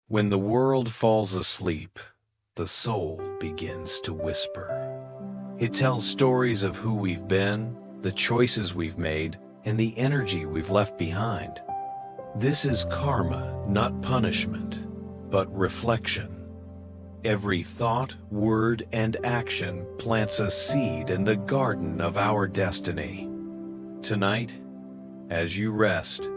When the world falls asleep, the soul begins to whisper. It tells stories of who we've been, the choices we've made, and the energy we've left behind. This is karma, not punishment, but reflection. Every thought, word, and action plants a seed in the garden of our destiny. Tonight, as you rest,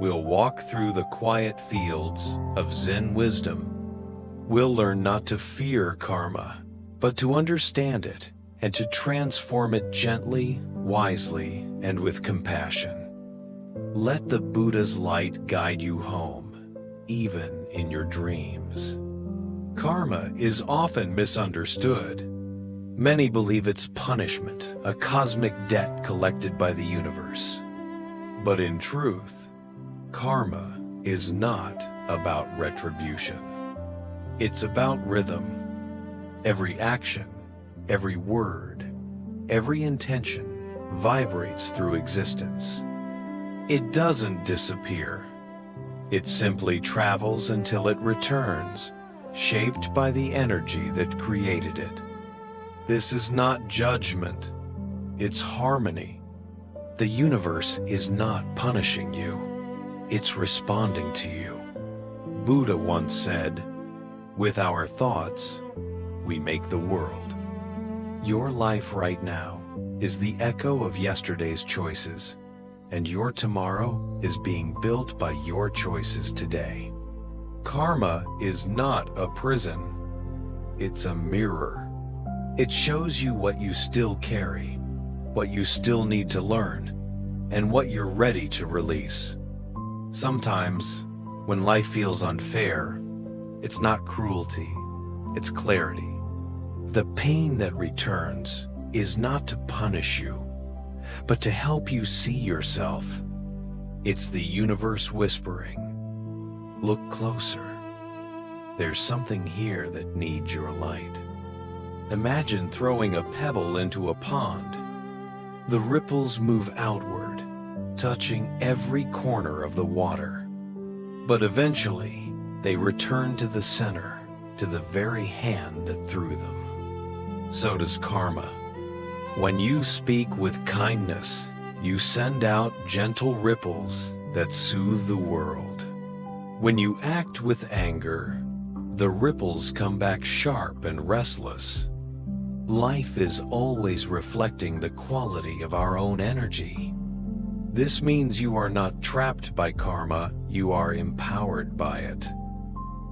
we'll walk through the quiet fields of Zen wisdom. We'll learn not to fear karma, but to understand it and to transform it gently, wisely, and with compassion. Let the Buddha's light guide you home, even in your dreams. Karma is often misunderstood. Many believe it's punishment, a cosmic debt collected by the universe. But in truth, karma is not about retribution. It's about rhythm. Every action, every word, every intention vibrates through existence. It doesn't disappear. It simply travels until it returns, shaped by the energy that created it. This is not judgment, it's harmony. The universe is not punishing you, it's responding to you. Buddha once said, "With our thoughts, we make the world." Your life right now is the echo of yesterday's choices, and your tomorrow is being built by your choices today. Karma is not a prison, it's a mirror. It shows you what you still carry, what you still need to learn, and what you're ready to release. Sometimes, when life feels unfair, it's not cruelty, it's clarity. The pain that returns is not to punish you, but to help you see yourself. It's the universe whispering, "Look closer. There's something here that needs your light." Imagine throwing a pebble into a pond. The ripples move outward, touching every corner of the water. But eventually, they return to the center, to the very hand that threw them. So does karma. When you speak with kindness, you send out gentle ripples that soothe the world. When you act with anger, the ripples come back sharp and restless. Life is always reflecting the quality of our own energy. This means you are not trapped by karma, you are empowered by it.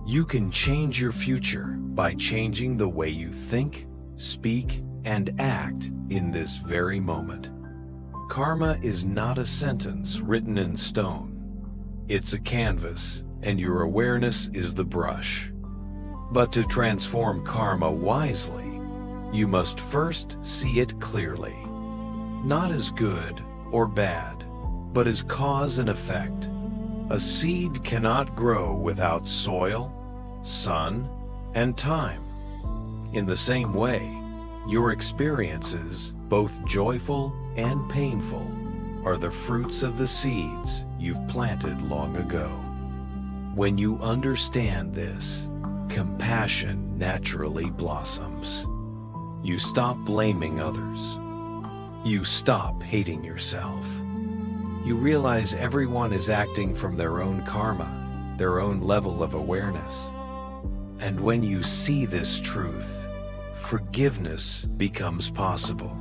You can change your future by changing the way you think, speak, and act in this very moment. Karma is not a sentence written in stone. It's a canvas, and your awareness is the brush. But to transform karma wisely, you must first see it clearly. Not as good or bad, but as cause and effect. A seed cannot grow without soil, sun, and time. In the same way, your experiences, both joyful and painful, are the fruits of the seeds you've planted long ago. When you understand this, compassion naturally blossoms. You stop blaming others. You stop hating yourself. You realize everyone is acting from their own karma, their own level of awareness. And when you see this truth, forgiveness becomes possible.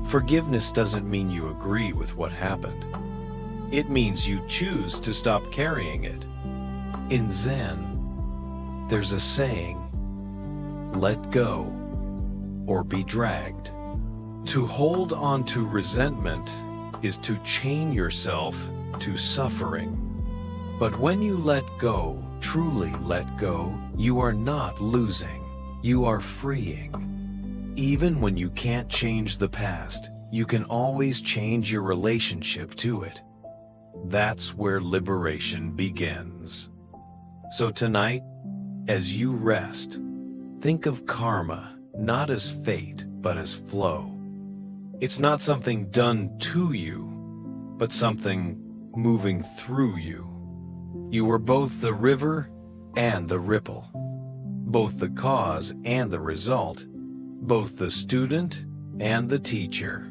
Forgiveness doesn't mean you agree with what happened. It means you choose to stop carrying it. In Zen, there's a saying, "Let go or be dragged." To hold on to resentment is to chain yourself to suffering. But when you let go, truly let go, you are not losing, you are freeing. Even when you can't change the past, you can always change your relationship to it. That's where liberation begins. So tonight, as you rest, think of karma not as fate, but as flow. It's not something done to you, but something moving through you. You are both the river and the ripple, both the cause and the result, both the student and the teacher.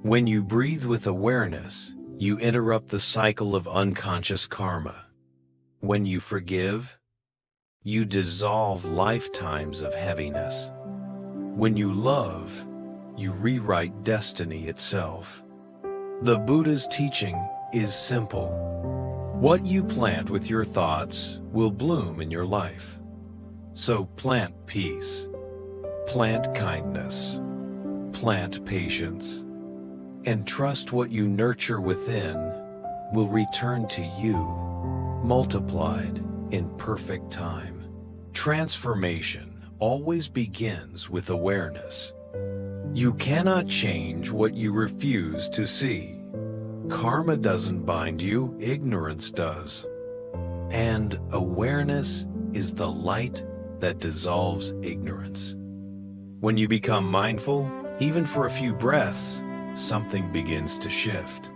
When you breathe with awareness, you interrupt the cycle of unconscious karma. When you forgive, you dissolve lifetimes of heaviness. When you love, you rewrite destiny itself. The Buddha's teaching is simple. What you plant with your thoughts will bloom in your life. So plant peace, plant kindness, plant patience, and trust what you nurture within will return to you, multiplied in perfect time. Transformation always begins with awareness. You cannot change what you refuse to see. Karma doesn't bind you, ignorance does. And awareness is the light that dissolves ignorance. When you become mindful, even for a few breaths, something begins to shift.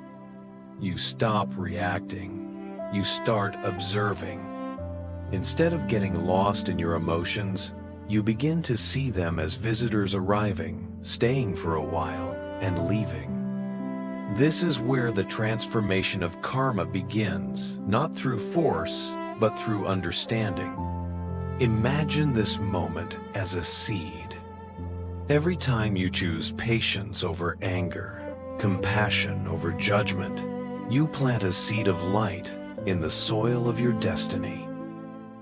You stop reacting. You start observing. Instead of getting lost in your emotions, you begin to see them as visitors arriving, staying for a while, and leaving. This is where the transformation of karma begins, not through force, but through understanding. Imagine this moment as a seed. Every time you choose patience over anger, compassion over judgment, you plant a seed of light in the soil of your destiny.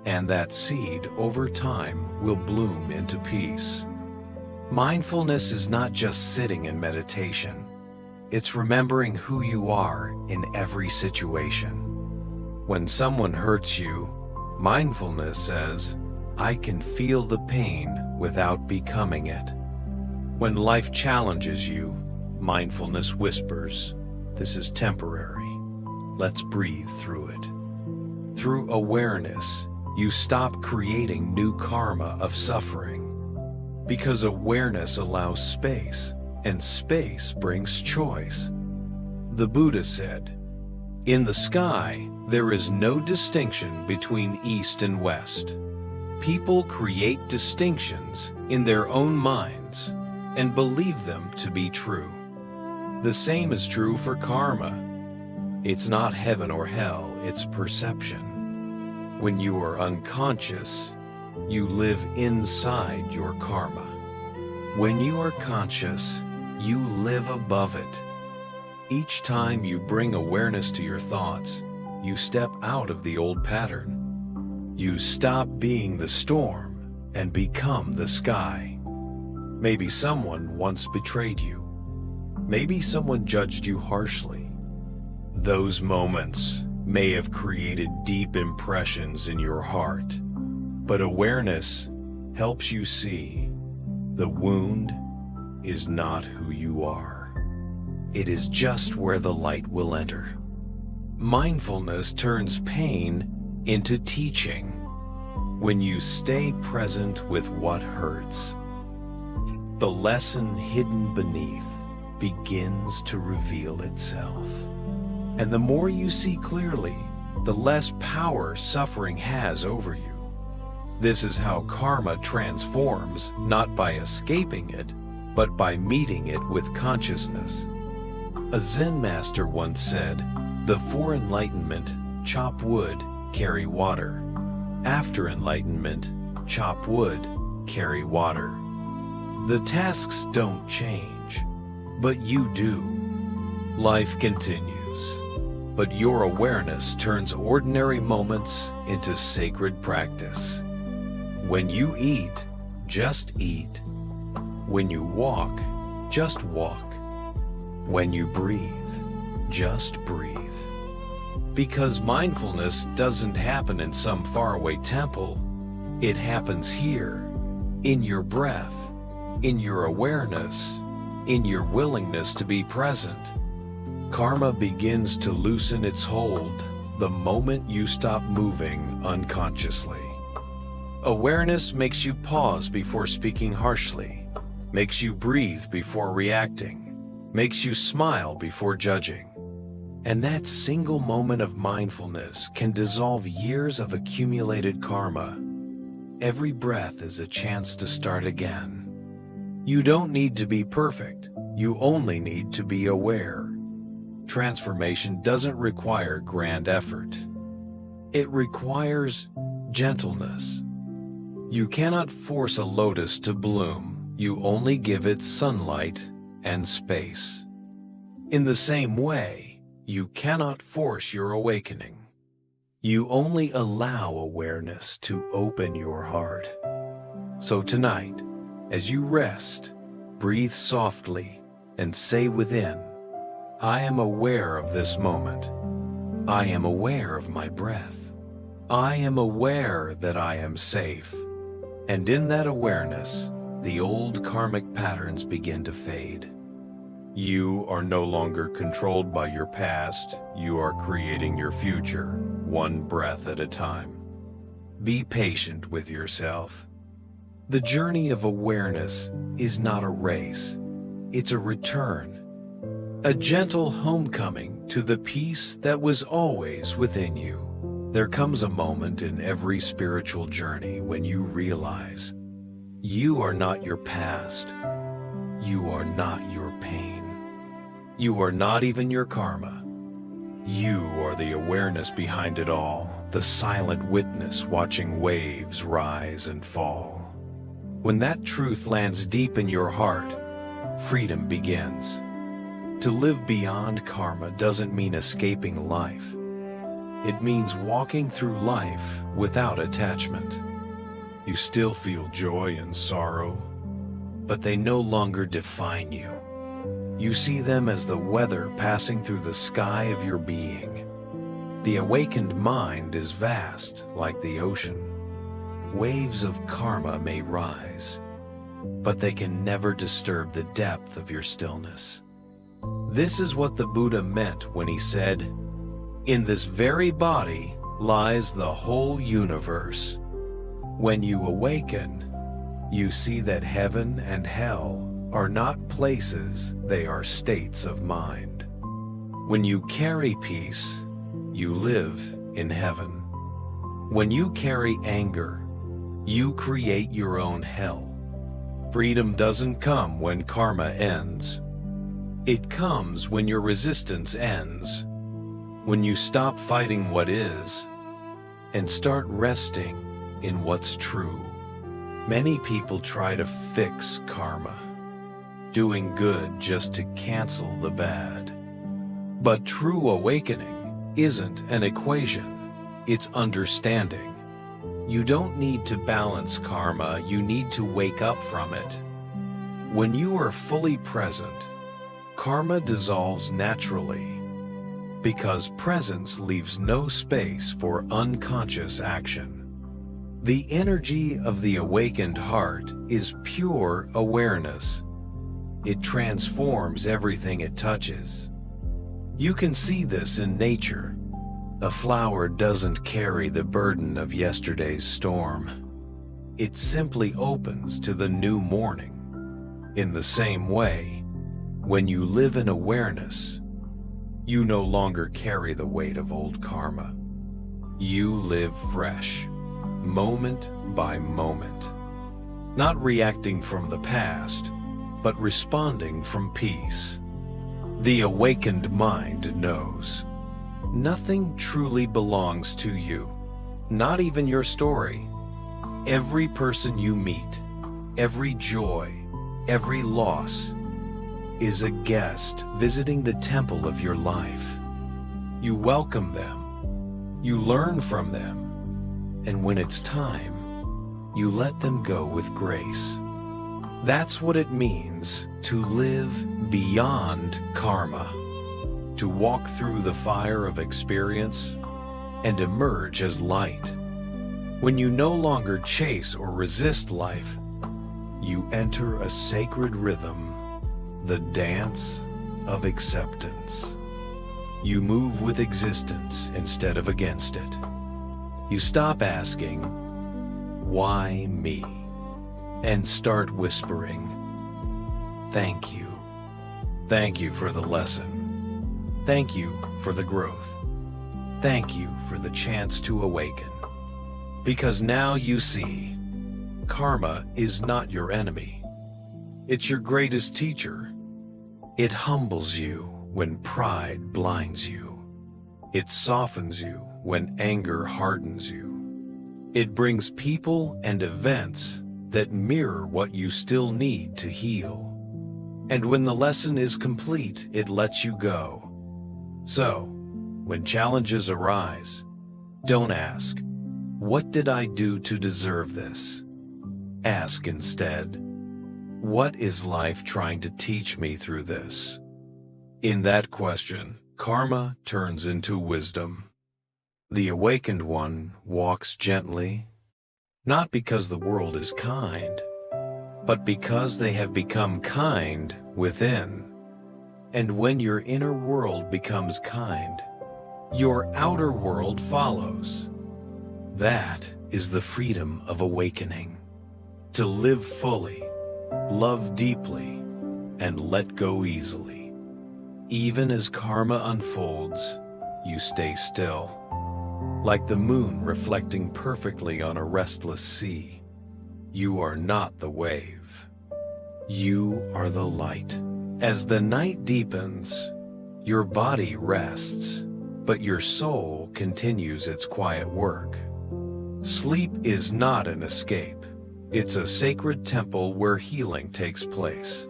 And that seed, over time, will bloom into peace. Mindfulness is not just sitting in meditation. It's remembering who you are in every situation. When someone hurts you, mindfulness says, I can feel the pain without becoming it. When life challenges you, mindfulness whispers, this is temporary. Let's breathe through it. Through awareness, you stop creating new karma of suffering. Because awareness allows space, and space brings choice. The Buddha said, in the sky, there is no distinction between east and west. People create distinctions in their own minds and believe them to be true. The same is true for karma. It's not heaven or hell, it's perception. When you are unconscious, you live inside your karma. When you are conscious, you live above it. Each time you bring awareness to your thoughts, you step out of the old pattern. You stop being the storm and become the sky. Maybe someone once betrayed you. Maybe someone judged you harshly. Those moments may have created deep impressions in your heart, but awareness helps you see the wound is not who you are. It is just where the light will enter. Mindfulness turns pain into teaching. When you stay present with what hurts, the lesson hidden beneath begins to reveal itself. And the more you see clearly, the less power suffering has over you. This is how karma transforms, not by escaping it, but by meeting it with consciousness. A Zen master once said, before enlightenment, chop wood, carry water. After enlightenment, chop wood, carry water. The tasks don't change, but you do. Life continues, but your awareness turns ordinary moments into sacred practice. When you eat, just eat. When you walk, just walk. When you breathe, just breathe. Because mindfulness doesn't happen in some faraway temple. It happens here, in your breath, in your awareness, in your willingness to be present. Karma begins to loosen its hold the moment you stop moving unconsciously. Awareness makes you pause before speaking harshly, makes you breathe before reacting, makes you smile before judging. And that single moment of mindfulness can dissolve years of accumulated karma. Every breath is a chance to start again. You don't need to be perfect. You only need to be aware. Transformation doesn't require grand effort. It requires gentleness. You cannot force a lotus to bloom. You only give it sunlight and space. In the same way, you cannot force your awakening. You only allow awareness to open your heart. So tonight, as you rest, breathe softly and say within, I am aware of this moment. I am aware of my breath. I am aware that I am safe. And in that awareness, the old karmic patterns begin to fade. You are no longer controlled by your past. You are creating your future, one breath at a time. Be patient with yourself. The journey of awareness is not a race. It's a return. A gentle homecoming to the peace that was always within you. There comes a moment in every spiritual journey when you realize you are not your past. You are not your pain. You are not even your karma. You are the awareness behind it all, the silent witness watching waves rise and fall. When that truth lands deep in your heart, freedom begins. To live beyond karma doesn't mean escaping life. It means walking through life without attachment. You still feel joy and sorrow, but they no longer define you. You see them as the weather passing through the sky of your being. The awakened mind is vast, like the ocean. Waves of karma may rise, but they can never disturb the depth of your stillness. This is what the Buddha meant when he said, "In this very body lies the whole universe." When you awaken, you see that heaven and hell are not places, they are states of mind. When you carry peace, you live in heaven. When you carry anger, you create your own hell. Freedom doesn't come when karma ends. It comes when your resistance ends. When you stop fighting what is and start resting in what's true. Many people try to fix karma, doing good just to cancel the bad. But true awakening isn't an equation, it's understanding. You don't need to balance karma, you need to wake up from it. When you are fully present, karma dissolves naturally, because presence leaves no space for unconscious action. The energy of the awakened heart is pure awareness. It transforms everything it touches. You can see this in nature. A flower doesn't carry the burden of yesterday's storm. It simply opens to the new morning. In the same way, when you live in awareness, you no longer carry the weight of old karma. You live fresh, moment by moment, not reacting from the past, but responding from peace. The awakened mind knows nothing truly belongs to you, not even your story. Every person you meet, every joy, every loss, is a guest visiting the temple of your life. You welcome them, you learn from them, and when it's time, you let them go with grace. That's what it means to live beyond karma, to walk through the fire of experience and emerge as light. When you no longer chase or resist life, you enter a sacred rhythm, the dance of acceptance. You move with existence instead of against it. You stop asking, "Why me?" and start whispering, "Thank you. Thank you for the lesson. Thank you for the growth. Thank you for the chance to awaken. Because now you see, karma is not your enemy. It's your greatest teacher. It humbles you when pride blinds you. It softens you when anger hardens you. It brings people and events that mirror what you still need to heal. And when the lesson is complete, it lets you go. So, when challenges arise, don't ask, "What did I do to deserve this?" Ask instead, "What is life trying to teach me through this?" In that question, karma turns into wisdom. The awakened one walks gently, not because the world is kind, but because they have become kind within. And when your inner world becomes kind, your outer world follows. That is the freedom of awakening. To live fully, love deeply, and let go easily. Even as karma unfolds, you stay still. Like the moon reflecting perfectly on a restless sea. You are not the wave. You are the light. As the night deepens, your body rests, but your soul continues its quiet work. Sleep is not an escape. It's a sacred temple where healing takes place.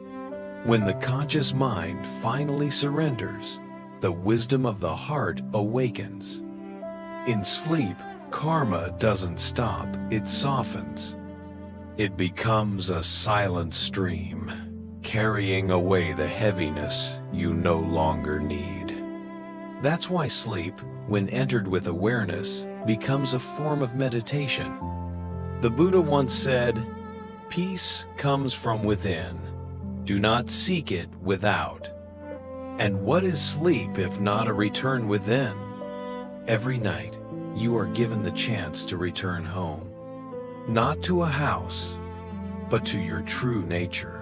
When the conscious mind finally surrenders, the wisdom of the heart awakens. In sleep, karma doesn't stop, it softens. It becomes a silent stream, carrying away the heaviness you no longer need. That's why sleep, when entered with awareness, becomes a form of meditation. The Buddha once said, "Peace comes from within. Do not seek it without." And what is sleep if not a return within? Every night, you are given the chance to return home. Not to a house, but to your true nature.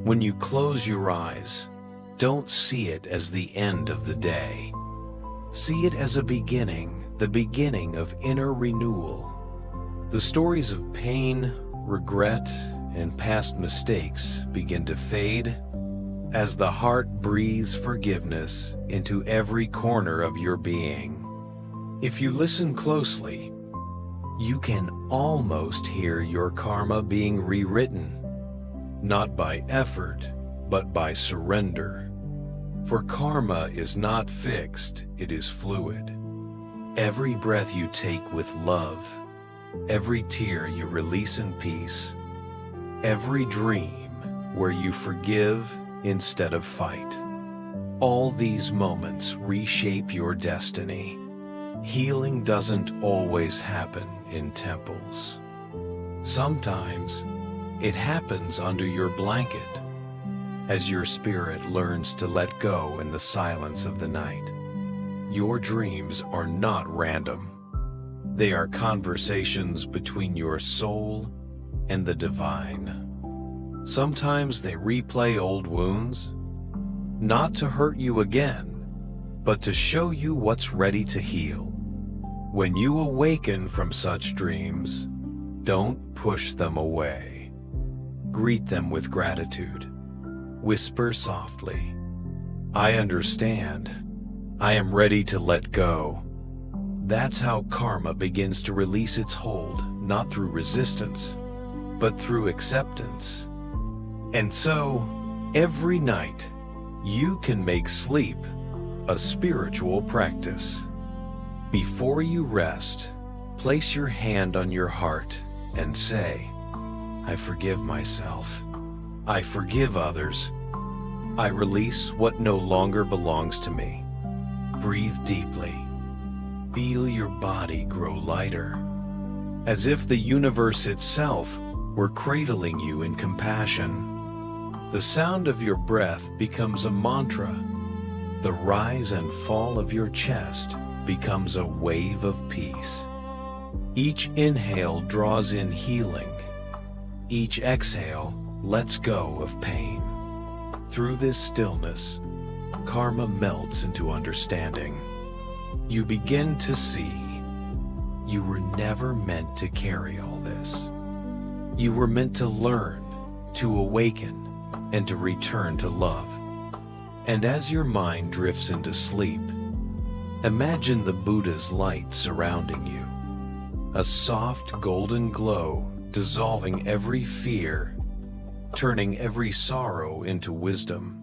When you close your eyes, don't see it as the end of the day. See it as a beginning, the beginning of inner renewal. The stories of pain, regret, and past mistakes begin to fade as the heart breathes forgiveness into every corner of your being. If you listen closely, you can almost hear your karma being rewritten, not by effort, but by surrender. For karma is not fixed, it is fluid. Every breath you take with love, every tear you release in peace, every dream where you forgive instead of fight. All these moments reshape your destiny. Healing doesn't always happen in temples. Sometimes it happens under your blanket, as your spirit learns to let go in the silence of the night. Your dreams are not random. They are conversations between your soul and the divine. Sometimes they replay old wounds, not to hurt you again, but to show you what's ready to heal. When you awaken from such dreams, don't push them away. Greet them with gratitude. Whisper softly, "I understand. I am ready to let go." That's how karma begins to release its hold, not through resistance, but through acceptance. And so, every night, you can make sleep a spiritual practice. Before you rest, place your hand on your heart and say, "I forgive myself. I forgive others. I release what no longer belongs to me." Breathe deeply. Feel your body grow lighter, as if the universe itself were cradling you in compassion. The sound of your breath becomes a mantra. The rise and fall of your chest becomes a wave of peace. Each inhale draws in healing. Each exhale lets go of pain. Through this stillness, karma melts into understanding. You begin to see you were never meant to carry all this. You were meant to learn, to awaken, and to return to love. And as your mind drifts into sleep, imagine the Buddha's light surrounding you, a soft golden glow dissolving every fear, turning every sorrow into wisdom.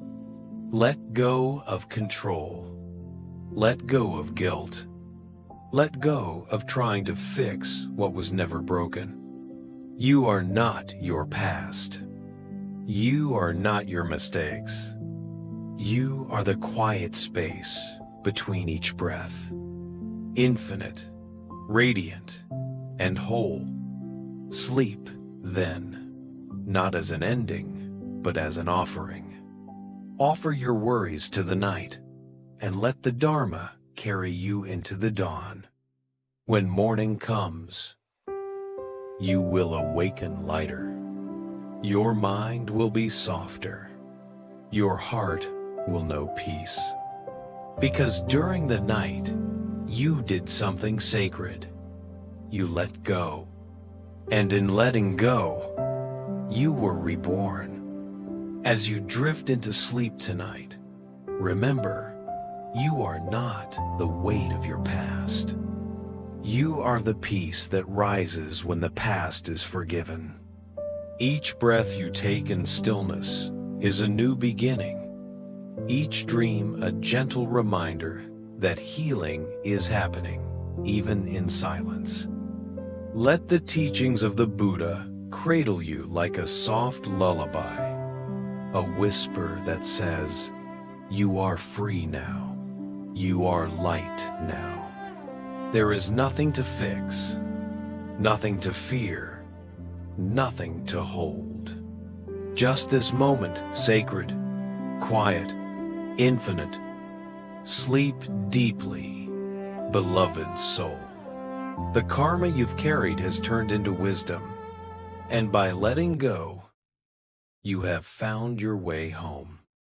Let go of control. Let go of guilt. Let go of trying to fix what was never broken. You are not your past. You are not your mistakes. You are the quiet space between each breath, infinite, radiant, and whole. Sleep, then, not as an ending, but as an offering. Offer your worries to the night, and let the Dharma carry you into the dawn. When morning comes, you will awaken lighter. Your mind will be softer. Your heart will know peace. Because during the night, you did something sacred. You let go. And in letting go, you were reborn. As you drift into sleep tonight, remember, you are not the weight of your past. You are the peace that rises when the past is forgiven. Each breath you take in stillness is a new beginning. Each dream a gentle reminder that healing is happening, even in silence. Let the teachings of the Buddha cradle you like a soft lullaby, a whisper that says, "You are free now. You are light now." There is nothing to fix, nothing to fear, nothing to hold. Just this moment, sacred, quiet, infinite. Sleep deeply, beloved soul. The karma you've carried has turned into wisdom, and by letting go, you have found your way home.